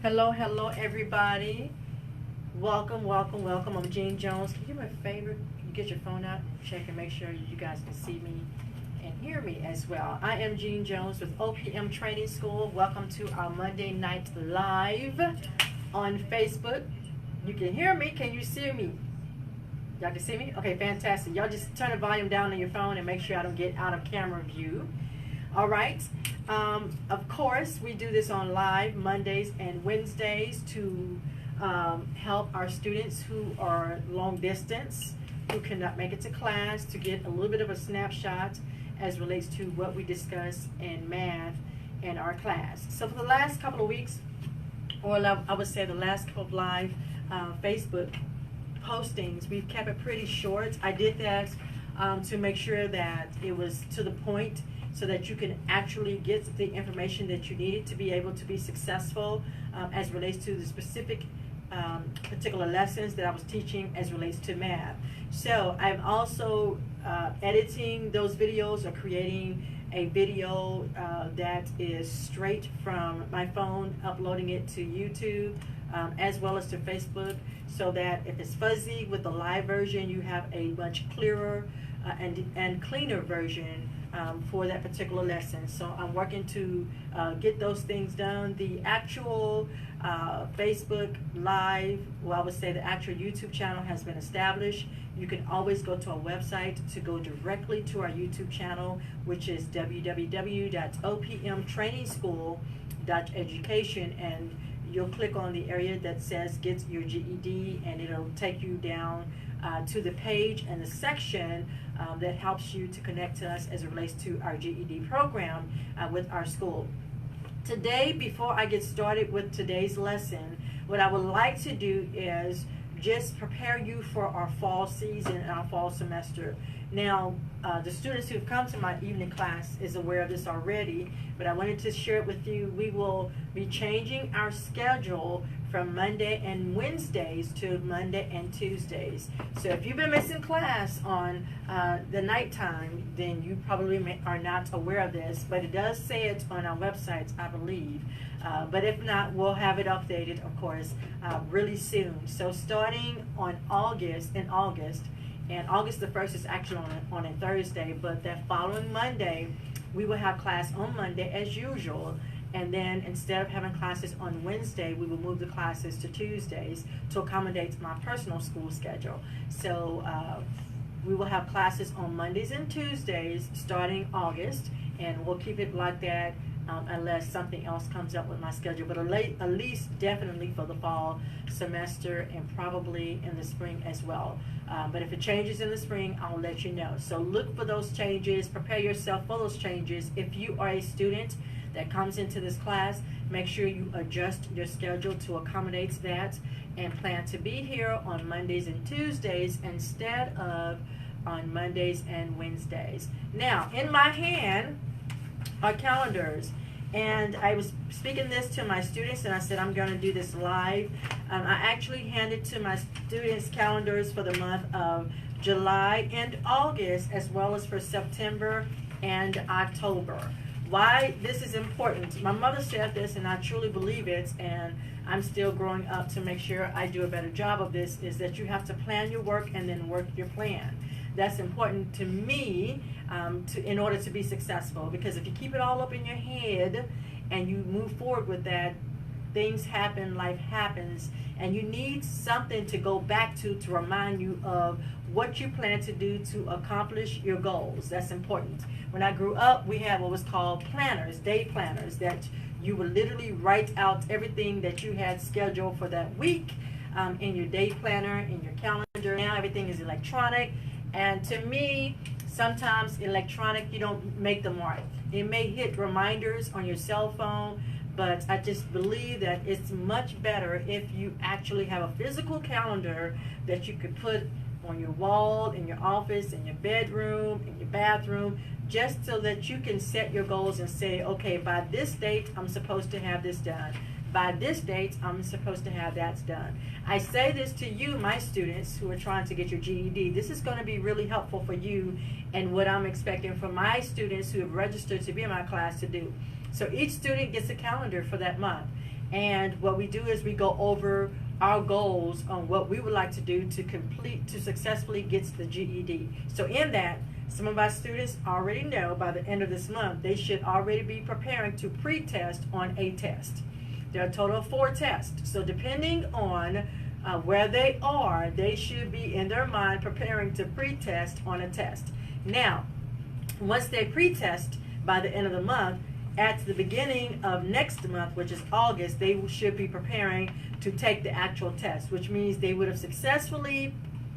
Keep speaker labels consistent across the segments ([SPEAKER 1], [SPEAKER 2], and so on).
[SPEAKER 1] Hello, hello, everybody. Welcome, welcome, welcome. I'm Jean Jones. Can you do me a favor? Can you get your phone out, check, and make sure you guys can see me and hear me as well. I am Jean Jones with OPM Training School. Welcome to our Monday night live on Facebook. You can hear me. Can you see me? Y'all can see me? Okay, fantastic. Y'all just turn the volume down on your phone and make sure I don't get out of camera view. All right. Of course, we do this on live Mondays and Wednesdays to help our students who are long distance, who cannot make it to class, to get a little bit of a snapshot as relates to what we discuss in math in our class. So for the last couple of weeks, or I would say the last couple of live Facebook postings, we've kept it pretty short. I did that to make sure that it was to the point, so that you can actually get the information that you needed to be able to be successful as relates to the specific particular lessons that I was teaching as relates to math. So I'm also editing those videos or creating a video that is straight from my phone, uploading it to YouTube as well as to Facebook, so that if it's fuzzy with the live version, you have a much clearer and cleaner version for that particular lesson. So I'm working to get those things done. The actual Facebook Live, well, I would say the actual YouTube channel has been established. You can always go to our website to go directly to our YouTube channel, which is www.opmtrainingschool.education, and you'll click on the area that says Get Your GED, and it'll take you down to the page and the section that helps you to connect to us as it relates to our GED program with our school. Today, before I get started with today's lesson, what I would like to do is just prepare you for our fall season and our fall semester. Now, the students who have come to my evening class is aware of this already, but I wanted to share it with you. We will be changing our schedule from Monday and Wednesdays to Monday and Tuesdays. So if you've been missing class on the nighttime, then you probably are not aware of this, but it does say it on our websites, I believe. But if not, we'll have it updated, of course, really soon. So starting on August, and August the 1st is actually on a Thursday, but that following Monday, we will have class on Monday as usual. And then instead of having classes on Wednesday, we will move the classes to Tuesdays to accommodate my personal school schedule. So we will have classes on Mondays and Tuesdays starting August, and we'll keep it like that unless something else comes up with my schedule. But at least definitely for the fall semester, and probably in the spring as well. But if it changes in the spring, I'll let you know. So look for those changes. Prepare yourself for those changes. If you are a student that comes into this class, make sure you adjust your schedule to accommodate that, and plan to be here on Mondays and Tuesdays instead of on Mondays and Wednesdays. Now, in my hand are calendars, and I was speaking this to my students, and I said I'm going to do this live. I actually handed to my students calendars for the month of July and August, as well as for September and October. Why this is important, my mother said this, and I truly believe it, and I'm still growing up to make sure I do a better job of this, is that you have to plan your work and then work your plan. That's important to me in order to be successful, because if you keep it all up in your head and you move forward with that, things happen, life happens, and you need something to go back to remind you of what you plan to do to accomplish your goals. That's important. When I grew up, we had what was called planners, day planners, that you would literally write out everything that you had scheduled for that week in your day planner, in your calendar. Now everything is electronic, and to me, sometimes electronic, you don't make the mark. It may hit reminders on your cell phone, but I just believe that it's much better if you actually have a physical calendar that you could put on your wall, in your office, in your bedroom, in your bathroom, just so that you can set your goals and say, okay, by this date, I'm supposed to have this done. By this date, I'm supposed to have that done. I say this to you, my students who are trying to get your GED. This is going to be really helpful for you and what I'm expecting from my students who have registered to be in my class to do. So each student gets a calendar for that month. And what we do is we go over our goals on what we would like to do to successfully get the GED. So in that, some of our students already know by the end of this month, they should already be preparing to pre-test on a test. There are a total of 4 tests. So depending on where they are, they should be in their mind preparing to pre-test on a test. Now, once they pre-test by the end of the month, at the beginning of next month, which is August, they should be preparing to take the actual test, which means they would have successfully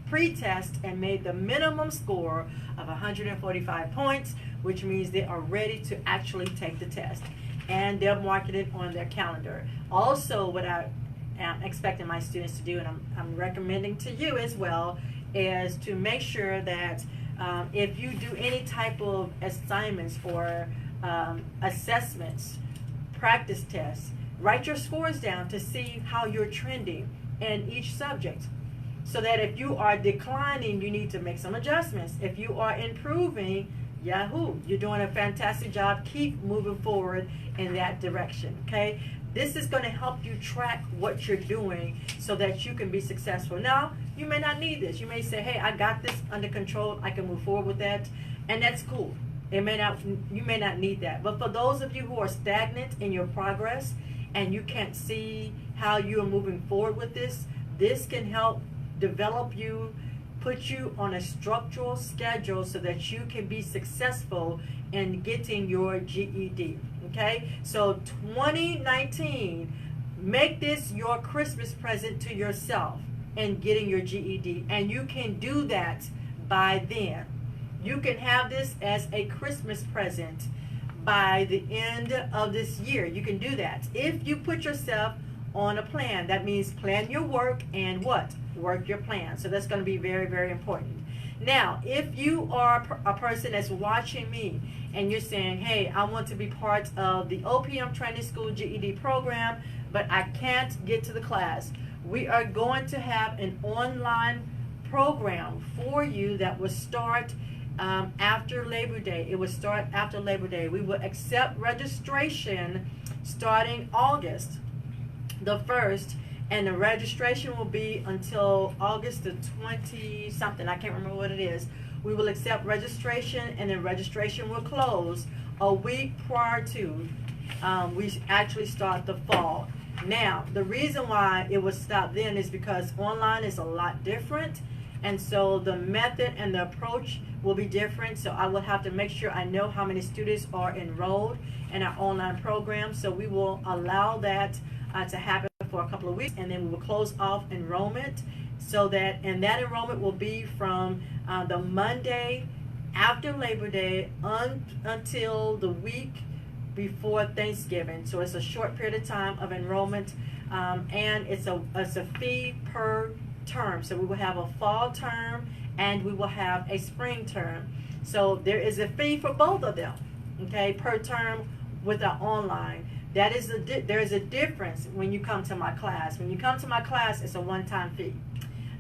[SPEAKER 1] pre-test and made the minimum score of 145 points, which means they are ready to actually take the test. And they'll mark it on their calendar. Also, what I am expecting my students to do, and I'm recommending to you as well, is to make sure that if you do any type of assignments or assessments, practice tests, write your scores down to see how you're trending in each subject. So that if you are declining, you need to make some adjustments. If you are improving, yahoo, you're doing a fantastic job. Keep moving forward in that direction, okay? This is going to help you track what you're doing so that you can be successful. Now, you may not need this. You may say, hey, I got this under control. I can move forward with that, and that's cool. You may not need that. But for those of you who are stagnant in your progress and you can't see how you're moving forward with this, this can help develop you, put you on a structural schedule so that you can be successful in getting your GED. Okay, so 2019, make this your Christmas present to yourself in getting your GED, and you can do that by then. You can have this as a Christmas present by the end of this year. You can do that if you put yourself on a plan. That means plan your work and what? Work your plan. So that's going to be very, very important. Now, if you are a person that's watching me and you're saying, hey, I want to be part of the OPM Training School GED program, but I can't get to the class, we are going to have an online program for you that will start after Labor Day. It will start after Labor Day. We will accept registration starting August the 1st, and the registration will be until August the 20 something. I can't remember what it is. We will accept registration, and then registration will close a week prior to we actually start the fall. Now, the reason why it was stopped then is because online is a lot different, and so the method and the approach will be different. So I will have to make sure I know how many students are enrolled in our online program. So we will allow that to happen for a couple of weeks, and then we will close off enrollment, so that, and that enrollment will be from the Monday after Labor Day until the week before Thanksgiving. So it's a short period of time of enrollment, and it's a fee per term. So we will have a fall term and we will have a spring term. So there is a fee for both of them, okay, per term with our online. That is there is a difference when you come to my class. When you come to my class, it's a one-time fee.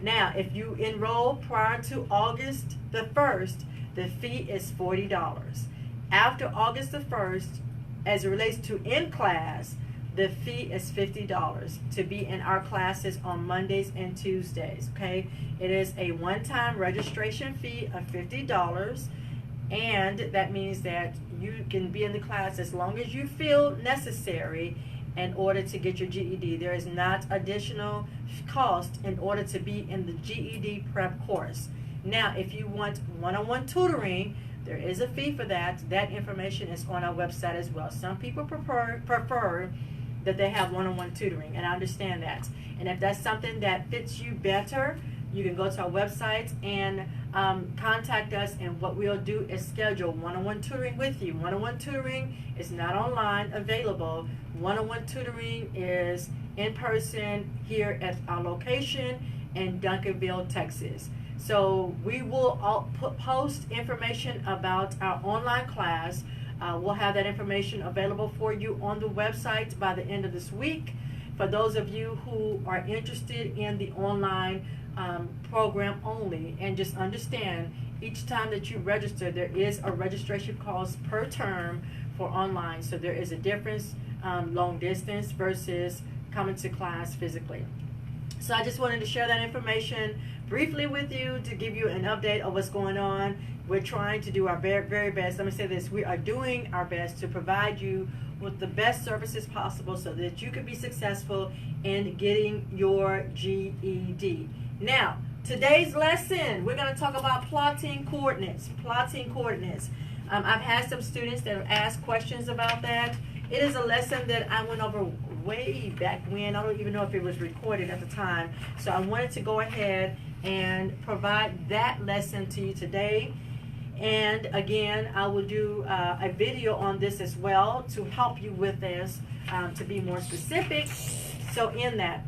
[SPEAKER 1] Now, if you enroll prior to August the 1st, the fee is $40. After August the 1st, as it relates to in class, the fee is $50 to be in our classes on Mondays and Tuesdays, okay? It is a one-time registration fee of $50, and that means that you can be in the class as long as you feel necessary in order to get your GED. There is not additional cost in order to be in the GED prep course. Now, if you want one-on-one tutoring, there is a fee for that. That information is on our website as well. Some people prefer that they have one-on-one tutoring, and I understand that. And if that's something that fits you better, you can go to our website and contact us, and what we'll do is schedule one-on-one tutoring with you. One-on-one tutoring is not online available. One-on-one tutoring is in person here at our location in Duncanville, Texas. So we will post information about our online class. We'll have that information available for you on the website by the end of this week. For those of you who are interested in the online program only, and just understand, each time that you register, there is a registration cost per term for online. So there is a difference long distance versus coming to class physically. So I just wanted to share that information briefly with you to give you an update of what's going on. We're trying to do our very, very best. Let me say this. We are doing our best to provide you with the best services possible so that you can be successful in getting your GED. Now, today's lesson, we're going to talk about plotting coordinates. Plotting coordinates. I've had some students that have asked questions about that. It is a lesson that I went over way back when. I don't even know if it was recorded at the time. So I wanted to go ahead and provide that lesson to you today. And again, I will do a video on this as well to help you with this, to be more specific. So in that,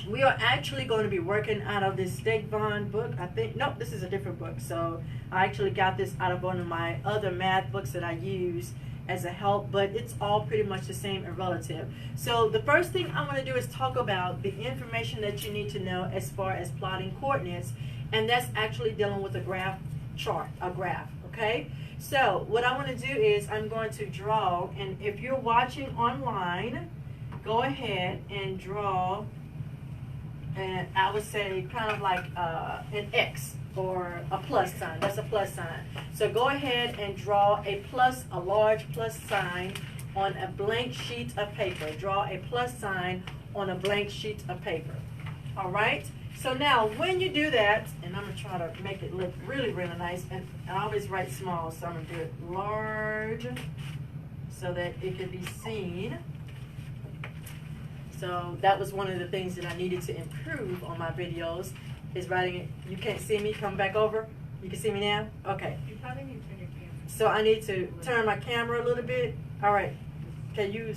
[SPEAKER 1] we are actually going to be working out of this State Bond book. I think, nope, this is a different book. So I actually got this out of one of my other math books that I use as a help, but it's all pretty much the same and relative. So the first thing I want to do is talk about the information that you need to know as far as plotting coordinates, and that's actually dealing with a graph chart, a graph, okay? So what I want to do is I'm going to draw, and if you're watching online, go ahead and draw, and I would say kind of like an X or a plus sign. That's a plus sign. So go ahead and draw a large plus sign on a blank sheet of paper. Draw a plus sign on a blank sheet of paper. All right? So now when you do that, and I'm going to try to make it look really, really nice, and I always write small, so I'm going to do it large so that it can be seen. So that was one of the things that I needed to improve on my videos, is writing it. You can't see me? Come back over. You can see me now? Okay.
[SPEAKER 2] You probably need to turn your camera.
[SPEAKER 1] So I need to turn my camera a little bit. All right. Can you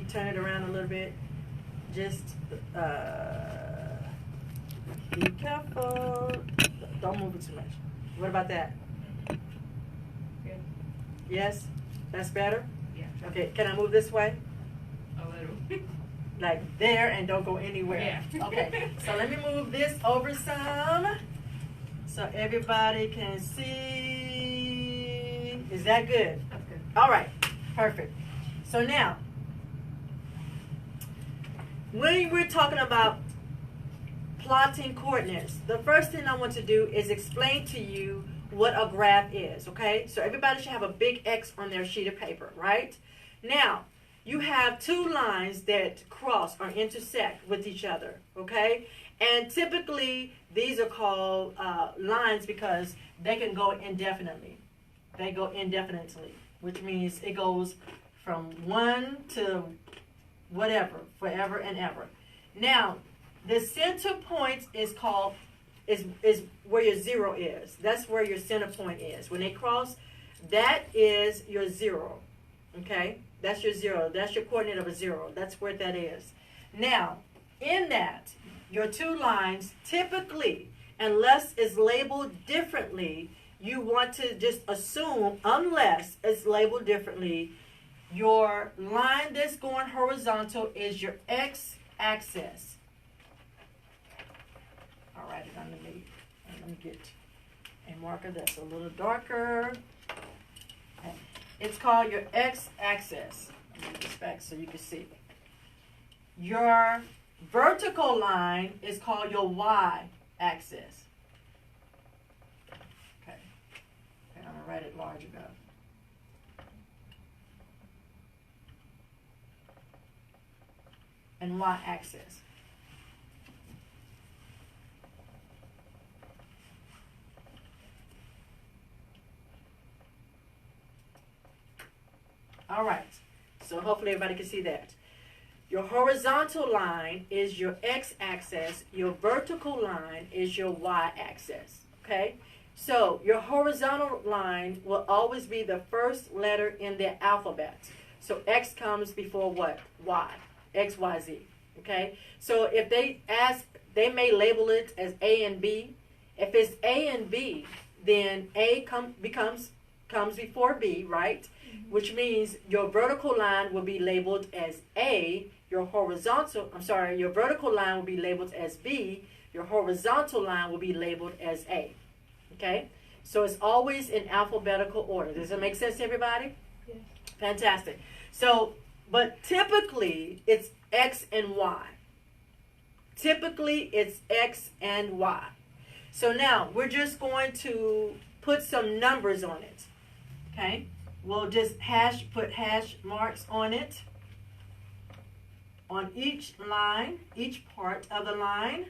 [SPEAKER 1] turn it around a little bit? Just be careful. Don't move it too much. What about that?
[SPEAKER 2] Good.
[SPEAKER 1] Yes? That's better?
[SPEAKER 2] Yeah.
[SPEAKER 1] Okay. Can I move this way?
[SPEAKER 2] A little.
[SPEAKER 1] Like there, and don't go anywhere.
[SPEAKER 2] Yeah.
[SPEAKER 1] Okay, so let me move this over some so everybody can see. Is that good?
[SPEAKER 2] That's good.
[SPEAKER 1] All right, perfect. So now, when we're talking about plotting coordinates, the first thing I want to do is explain to you what a graph is, okay? So everybody should have a big X on their sheet of paper, right? Now, you have two lines that cross or intersect with each other, okay? And typically, these are called lines because they can go indefinitely. They go indefinitely, which means it goes from one to whatever, forever and ever. Now, the center point is called, is where your zero is. That's where your center point is. When they cross, that is your zero, okay? That's your zero. That's your coordinate of a zero. That's where that is. Now, in that, your two lines, typically, unless it's labeled differently, you want to just assume, unless it's labeled differently, your line that's going horizontal is your x-axis. All right, let me get a marker that's a little darker. Okay. It's called your x-axis. Let me move this back so you can see. Your vertical line is called your y-axis. Okay. I'm going to write it large enough. And y-axis. All right, so hopefully everybody can see that. Your horizontal line is your x-axis. Your vertical line is your y-axis, okay? So your horizontal line will always be the first letter in the alphabet. So X comes before what? Y, X, Y, Z, okay? So if they ask, they may label it as A and B. If it's A and B, then A comes before B, right? Which means your vertical line will be labeled as A, your vertical line will be labeled as B, your horizontal line will be labeled as A. Okay? So it's always in alphabetical order. Does it make sense to everybody?
[SPEAKER 2] Yes.
[SPEAKER 1] Fantastic. So But typically, it's X and Y. Typically, it's X and Y. So now, we're just going to put some numbers on it. Okay? We'll just put hash marks on it. On each line, each part of the line.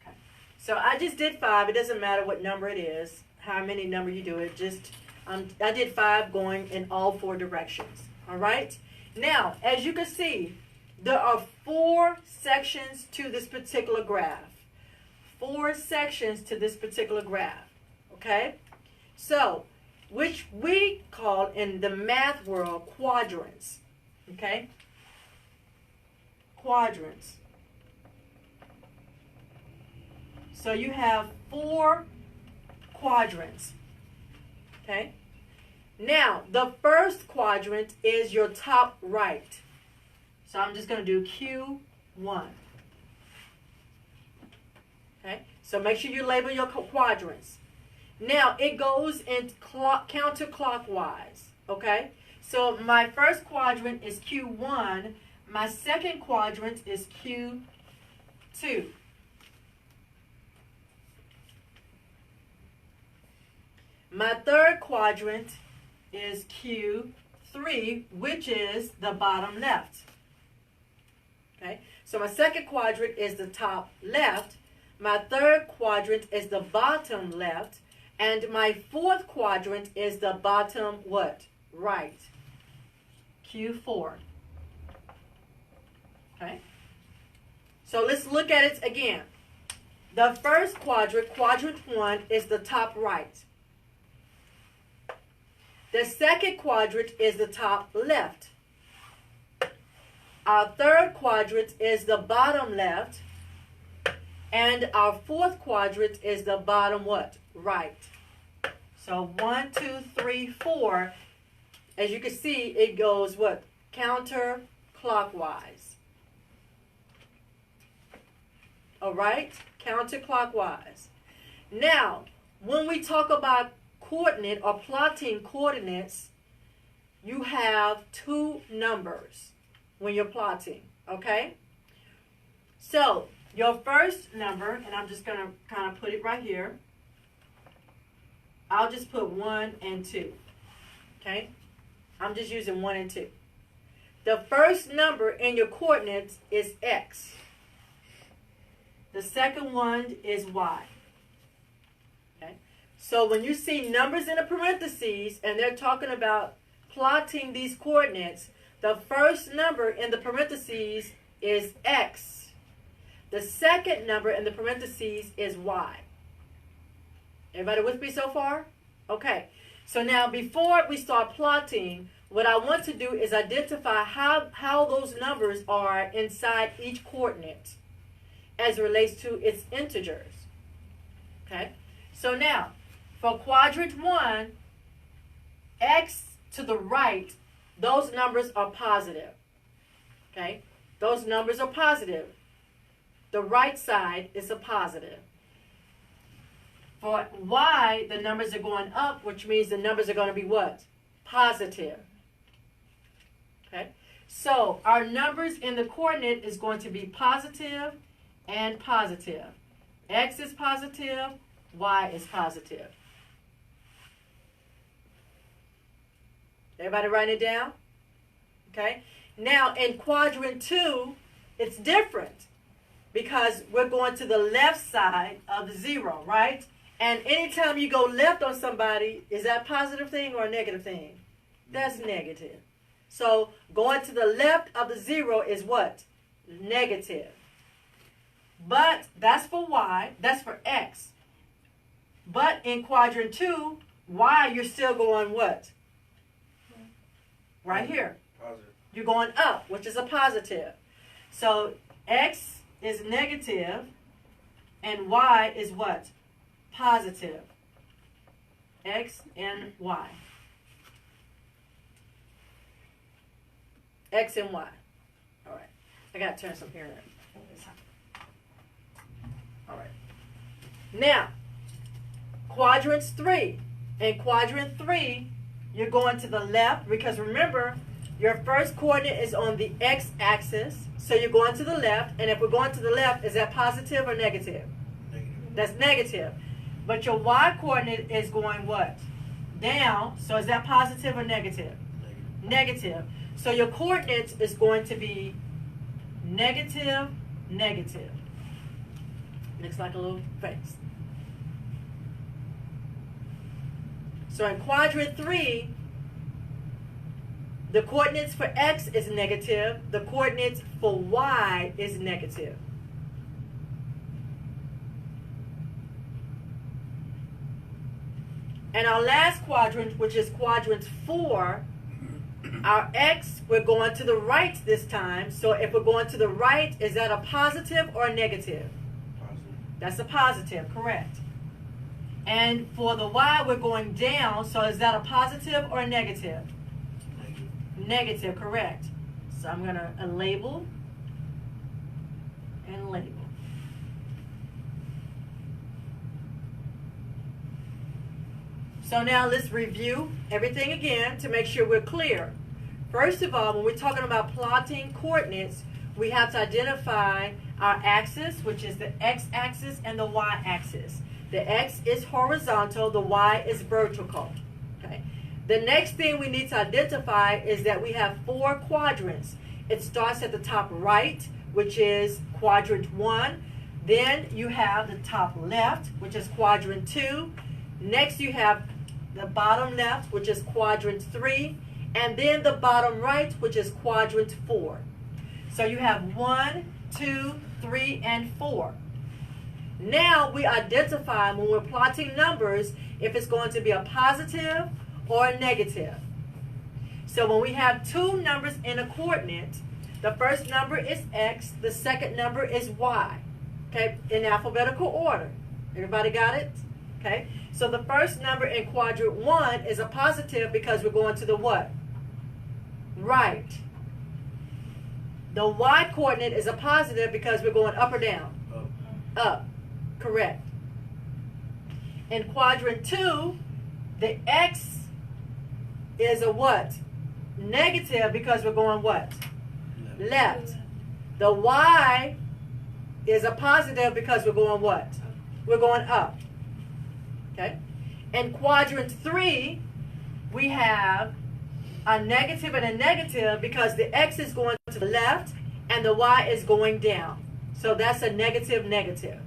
[SPEAKER 1] Okay. So I just did 5. It doesn't matter what number it is, how many number you do it. Just I did 5 going in all 4 directions. All right. Now, as you can see, there are 4 sections to this particular graph. 4 sections to this particular graph. Okay. So, which we call in the math world quadrants. Okay? Quadrants. So you have 4 quadrants. Okay? Now, the first quadrant is your top right. So I'm just going to do Q1. Okay? So make sure you label your quadrants. Now, it goes in counterclockwise, okay? So, my first quadrant is Q1. My second quadrant is Q2. My third quadrant is Q3, which is the bottom left. Okay? So, my second quadrant is the top left. My third quadrant is the bottom left. And my fourth quadrant is the bottom what? Right. Q4. Okay? So let's look at it again. The first quadrant, quadrant 1, is the top right. The second quadrant is the top left. Our third quadrant is the bottom left. And our fourth quadrant is the bottom what? Right. So 1, 2, 3, 4. As you can see, it goes what? Counterclockwise. All right? Counterclockwise. Now, when we talk about coordinate or plotting coordinates, you have 2 numbers when you're plotting. Okay? So, your first number, and I'm just going to kind of put it right here. I'll just put 1 and 2. Okay? I'm just using 1 and 2. The first number in your coordinates is X. The second one is Y. Okay? So when you see numbers in the parentheses and they're talking about plotting these coordinates, the first number in the parentheses is X. The second number in the parentheses is Y. Everybody with me so far? Okay. So now before we start plotting, what I want to do is identify how those numbers are inside each coordinate as it relates to its integers. Okay. So now, for quadrant 1, X to the right, those numbers are positive. Okay. Those numbers are positive. The right side is a positive. For Y, the numbers are going up, which means the numbers are going to be what? Positive. Okay? So, our numbers in the coordinate is going to be positive and positive. X is positive, Y is positive. Everybody writing it down? Okay? Now, in quadrant 2, it's different because we're going to the left side of the 0, right? And anytime you go left on somebody, is that a positive thing or a negative thing? That's negative. So going to the left of the 0 is what? Negative. But that's for Y. That's for X. But in quadrant 2, Y, you're still going what? Right here.
[SPEAKER 3] Positive.
[SPEAKER 1] You're going up, which is a positive. So X is negative and Y is what? Positive. X and Y. X and Y. All right. I got to turn some here. All right. Now, Quadrants 3. In quadrant 3, you're going to the left because remember, your first coordinate is on the x-axis, so you're going to the left, and if we're going to the left, is that positive or negative?
[SPEAKER 3] Negative.
[SPEAKER 1] That's negative. But your y-coordinate is going what? Down, so is that positive or negative?
[SPEAKER 3] Negative.
[SPEAKER 1] Negative. So your coordinates is going to be negative, negative. Looks like a little face. So in quadrant 3, the coordinates for x is negative. The coordinates for y is negative. And our last quadrant, which is quadrant 4, our x, we're going to the right this time. So if we're going to the right, is that a positive or a negative?
[SPEAKER 3] Positive.
[SPEAKER 1] That's a positive, correct. And for the y, we're going down. So is that a positive or a negative?
[SPEAKER 3] Negative.
[SPEAKER 1] Negative, correct. So I'm going to label and label. So now let's review everything again to make sure we're clear. First of all, when we're talking about plotting coordinates, we have to identify our axis, which is the x-axis and the y-axis. The x is horizontal, the y is vertical. Okay. The next thing we need to identify is that we have 4 quadrants. It starts at the top right, which is quadrant 1. Then you have the top left, which is quadrant 2. Next you have the bottom left, which is quadrant 3. And then the bottom right, which is quadrant 4. So you have 1, 2, 3, and 4. Now we identify when we're plotting numbers if it's going to be a positive or a negative. So when we have 2 numbers in a coordinate, the first number is x, the second number is y. Okay, in alphabetical order. Everybody got it? Okay, so the first number in quadrant 1 is a positive because we're going to the what? Right. The y coordinate is a positive because we're going up or down?
[SPEAKER 3] Up.
[SPEAKER 1] Up. Correct. In quadrant 2, the x is a what? Negative because we're going what?
[SPEAKER 3] Left.
[SPEAKER 1] Left. The y is a positive because we're going what? We're going up. Okay? In quadrant 3, we have a negative and a negative because the x is going to the left and the y is going down. So that's a negative, negative.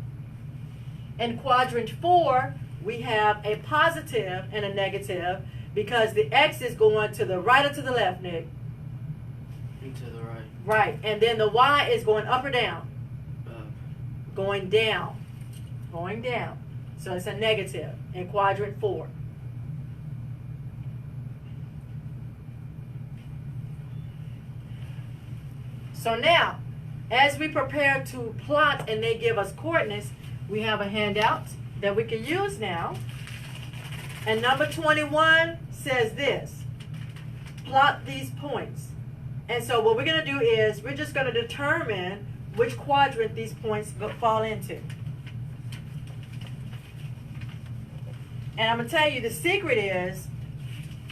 [SPEAKER 1] In quadrant 4, we have a positive and a negative because the x is going to the right or to the left, Nick?
[SPEAKER 4] To the right.
[SPEAKER 1] Right. And then the y is going up or down?
[SPEAKER 4] Up.
[SPEAKER 1] Going down. Going down. So it's a negative in quadrant 4. So now, as we prepare to plot and they give us coordinates, we have a handout that we can use now. And number 21 says this: plot these points. And so what we're going to do is we're just going to determine which quadrant these points fall into. And I'm going to tell you the secret is,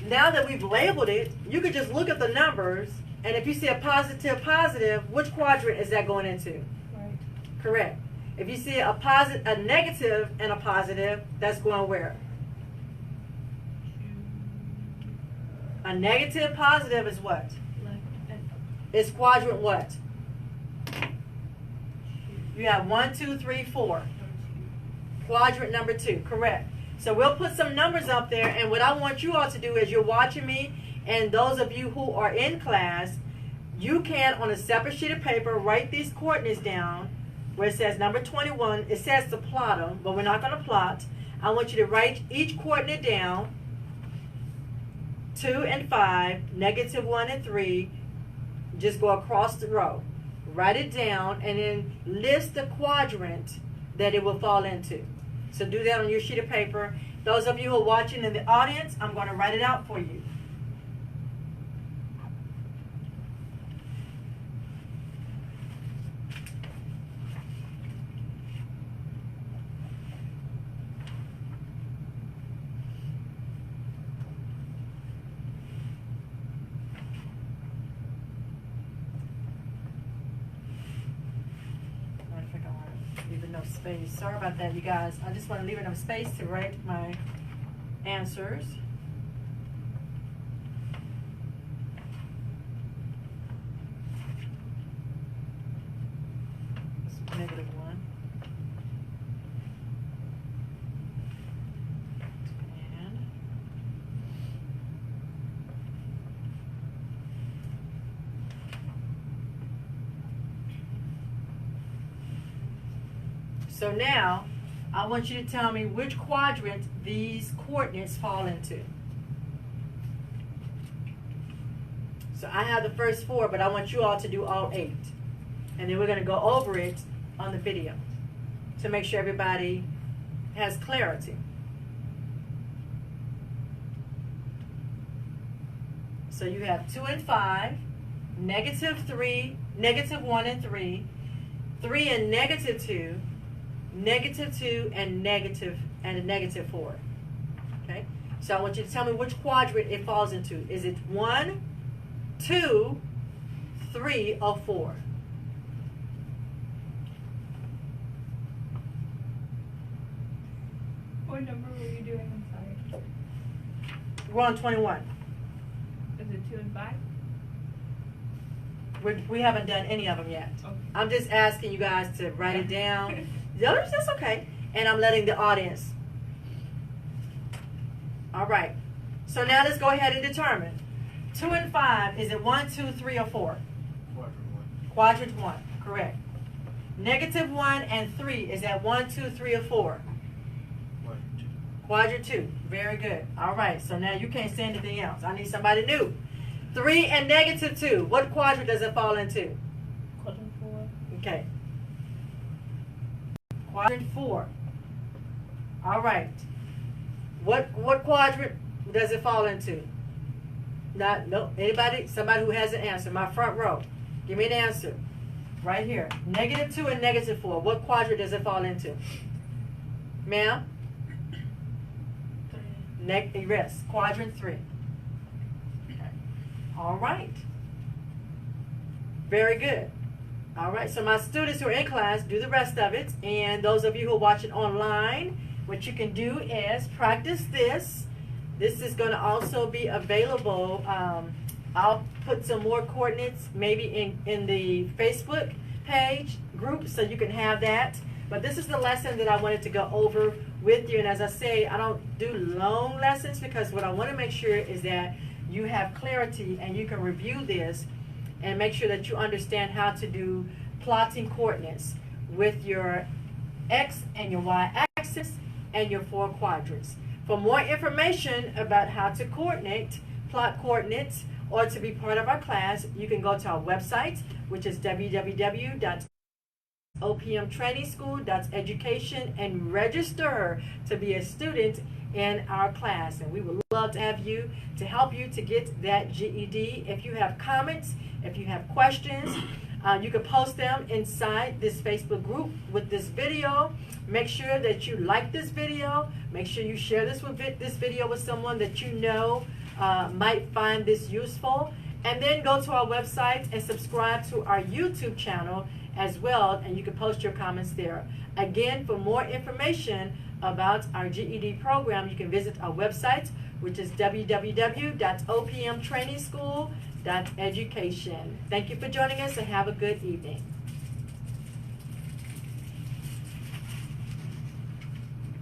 [SPEAKER 1] now that we've labeled it, you could just look at the numbers, and if you see a positive, positive, which quadrant is that going into?
[SPEAKER 2] Right.
[SPEAKER 1] Correct. If you see a negative and a positive, that's going where? A negative, positive is what?
[SPEAKER 2] Left and
[SPEAKER 1] It's quadrant what? You have 1, 2, 3, 4. Quadrant number 2, correct. So we'll put some numbers up there, and what I want you all to do is you're watching me, and those of you who are in class, you can, on a separate sheet of paper, write these coordinates down where it says number 21. It says to plot them, but we're not going to plot. I want you to write each coordinate down, 2 and 5, negative 1 and 3. Just go across the row. Write it down, and then list the quadrant that it will fall into. So do that on your sheet of paper. Those of you who are watching in the audience, I'm going to write it out for you. space. Sorry about that, you guys. I just want to leave enough space to write my answers. It's -1. And so now, I want you to tell me which quadrant these coordinates fall into. So I have the first 4, but I want you all to do all 8. And then we're going to go over it on the video to make sure everybody has clarity. So you have 2 and 5, -3, -1 and 3, 3 and -2, -2 and a -4. Okay? So I want you to tell me which quadrant it falls into. Is it 1, 2, 3, or 4?
[SPEAKER 2] What number were you doing? I'm sorry.
[SPEAKER 1] We're on 21.
[SPEAKER 2] Is it 2 and 5?
[SPEAKER 1] We haven't done any of them yet.
[SPEAKER 2] Okay.
[SPEAKER 1] I'm just asking you guys to write it down. The others, that's okay. And I'm letting the audience. All right. So now let's go ahead and determine. 2 and 5, is it 1, 2, 3, or 4?
[SPEAKER 3] Quadrant 1.
[SPEAKER 1] Quadrant 1, correct. -1 and 3, is that 1, 2, 3, or 4?
[SPEAKER 3] Quadrant 2.
[SPEAKER 1] Quadrant 2, very good. All right, so now you can't say anything else. I need somebody new. 3 and -2, what quadrant does it fall into?
[SPEAKER 2] Quadrant 4.
[SPEAKER 1] Okay. Quadrant 4. All right. What quadrant does it fall into? No. Anybody? Somebody who has an answer. My front row. Give me an answer. Right here. -2 and -4. What quadrant does it fall into? Ma'am? Rest. Quadrant 3. Okay. All right. Very good. All right. So my students who are in class, do the rest of it. And those of you who are watching online, what you can do is practice this. This is going to also be available. I'll put some more coordinates maybe in the Facebook page group so you can have that. But this is the lesson that I wanted to go over with you. And as I say, I don't do long lessons because what I want to make sure is that you have clarity and you can review this and make sure that you understand how to do plotting coordinates with your X and your Y axis and your 4 quadrants. For more information about how to plot coordinates, or to be part of our class, you can go to our website, which is www.opmtrainingschool.education, and register to be a student in our class. And we would love to have you to help you to get that GED. If you have comments, if you have questions, you can post them inside this Facebook group with this video. Make sure that you like this video. Make sure you share this video with someone that you know might find this useful. And then go to our website and subscribe to our YouTube channel as well, and you can post your comments there. Again, for more information about our GED program, you can visit our website, which is www.opmtrainingschool.education. Thank you for joining us and have a good evening.